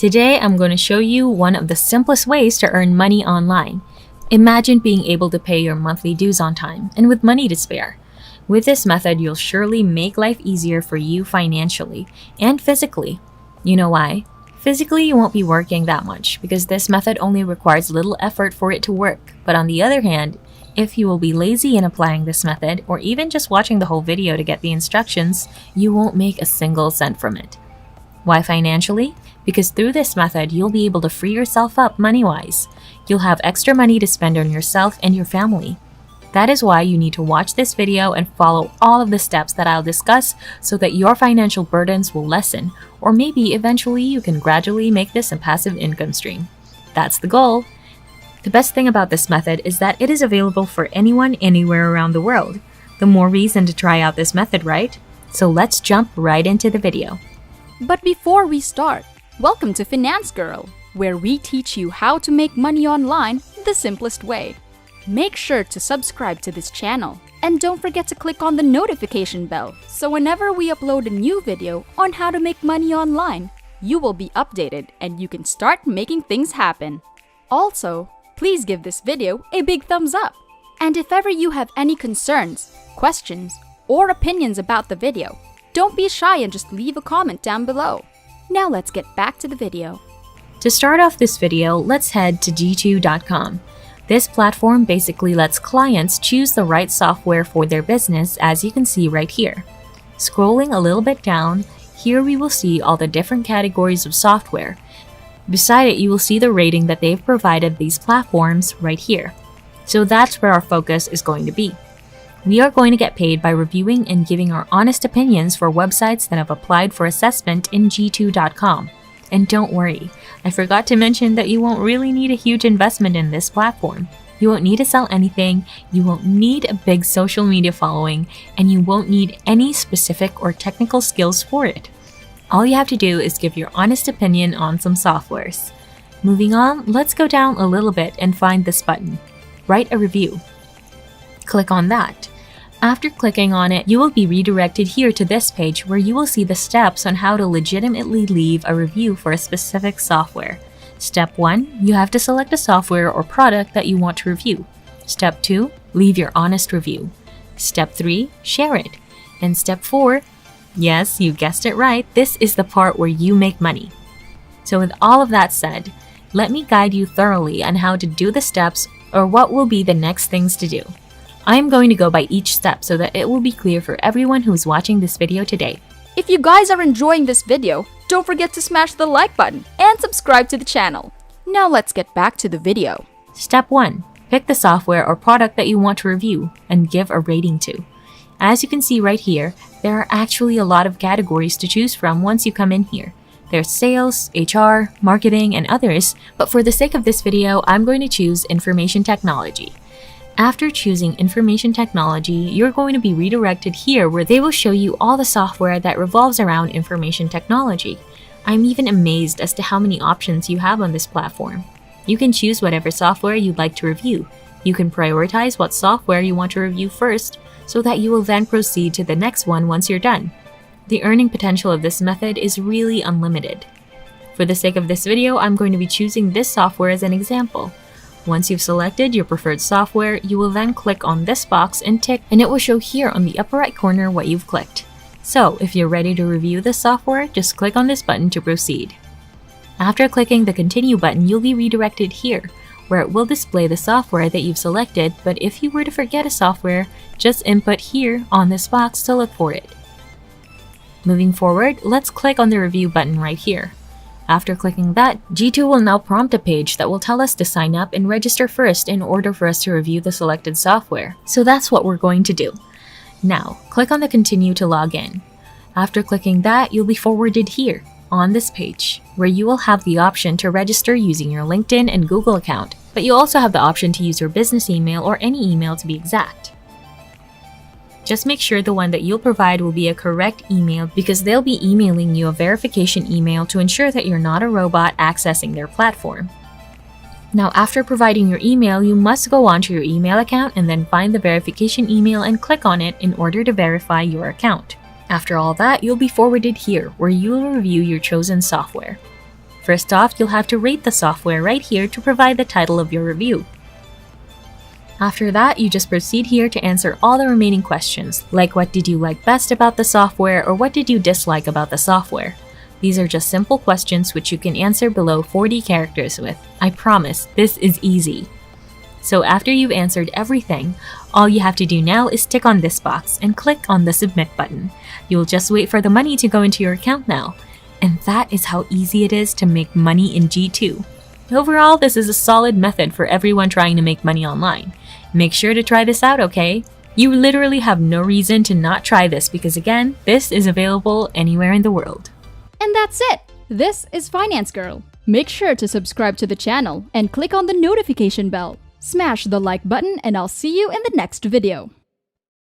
Today, I'm going to show you one of the simplest ways to earn money online. Imagine being able to pay your monthly dues on time and with money to spare. With this method, you'll surely make life easier for you financially and physically. You know why? Physically, you won't be working that much because this method only requires little effort for it to work. But on the other hand, if you will be lazy in applying this method or even just watching the whole video to get the instructions, you won't make a single cent from it. Why financially? Because through this method, you'll be able to free yourself up money-wise. You'll have extra money to spend on yourself and your family. That is why you need to watch this video and follow all of the steps that I'll discuss so that your financial burdens will lessen, or maybe eventually you can gradually make this a passive income stream. That's the goal. The best thing about this method is that it is available for anyone anywhere around the world. The more reason to try out this method, right? So let's jump right into the video. But before we start, welcome to Finance Girl, where we teach you how to make money online the simplest way. Make sure to subscribe to this channel and don't forget to click on the notification bell so whenever we upload a new video on how to make money online, you will be updated and you can start making things happen. Also, please give this video a big thumbs up. And if ever you have any concerns, questions, or opinions about the video, don't be shy and just leave a comment down below. Now let's get back to the video. To start off this video, let's head to g2.com. This platform basically lets clients choose the right software for their business, as you can see right here. Scrolling a little bit down, here we will see all the different categories of software. Beside it, you will see the rating that they've provided these platforms right here. So that's where our focus is going to be. We are going to get paid by reviewing and giving our honest opinions for websites that have applied for assessment in g2.com. And don't worry, I forgot to mention that you won't really need a huge investment in this platform. You won't need to sell anything, you won't need a big social media following, and you won't need any specific or technical skills for it. All you have to do is give your honest opinion on some softwares. Moving on, let's go down a little bit and find this button. Write a review. Click on that. After clicking on it, you will be redirected here to this page where you will see the steps on how to legitimately leave a review for a specific software. Step 1, you have to select a software or product that you want to review. Step 2, leave your honest review. Step 3, share it. And step 4, yes, you guessed it right, this is the part where you make money. So with all of that said, let me guide you thoroughly on how to do the steps or what will be the next things to do. I am going to go by each step so that it will be clear for everyone who is watching this video today. If you guys are enjoying this video, don't forget to smash the like button and subscribe to the channel. Now let's get back to the video. Step 1. Pick the software or product that you want to review and give a rating to. As you can see right here, there are actually a lot of categories to choose from once you come in here. There's sales, HR, marketing, and others, but for the sake of this video, I'm going to choose information technology. After choosing information technology, you're going to be redirected here where they will show you all the software that revolves around information technology. I'm even amazed as to how many options you have on this platform. You can choose whatever software you'd like to review. You can prioritize what software you want to review first so that you will then proceed to the next one once you're done. The earning potential of this method is really unlimited. For the sake of this video, I'm going to be choosing this software as an example. Once you've selected your preferred software, you will then click on this box and tick, and it will show here on the upper right corner what you've clicked. So if you're ready to review this software, just click on this button to proceed. After clicking the continue button, you'll be redirected here, where it will display the software that you've selected, but if you were to forget a software, just input here on this box to look for it. Moving forward, let's click on the review button right here. After clicking that, G2 will now prompt a page that will tell us to sign up and register first in order for us to review the selected software. So that's what we're going to do. Now, click on the continue to log in. After clicking that, you'll be forwarded here on this page, where you will have the option to register using your LinkedIn and Google account, but you also have the option to use your business email or any email to be exact. Just make sure the one that you'll provide will be a correct email because they'll be emailing you a verification email to ensure that you're not a robot accessing their platform. Now, after providing your email, you must go onto your email account and then find the verification email and click on it in order to verify your account. After all that, you'll be forwarded here where you will review your chosen software. First off, you'll have to rate the software right here to provide the title of your review. After that, you just proceed here to answer all the remaining questions, like what did you like best about the software or what did you dislike about the software. These are just simple questions which you can answer below 40 characters with. I promise, this is easy. So after you've answered everything, all you have to do now is tick on this box and click on the submit button. You'll just wait for the money to go into your account now. And that is how easy it is to make money in G2. Overall, this is a solid method for everyone trying to make money online. Make sure to try this out, okay? You literally have no reason to not try this because again, this is available anywhere in the world. And that's it! This is Finance Girl. Make sure to subscribe to the channel and click on the notification bell. Smash the like button and I'll see you in the next video.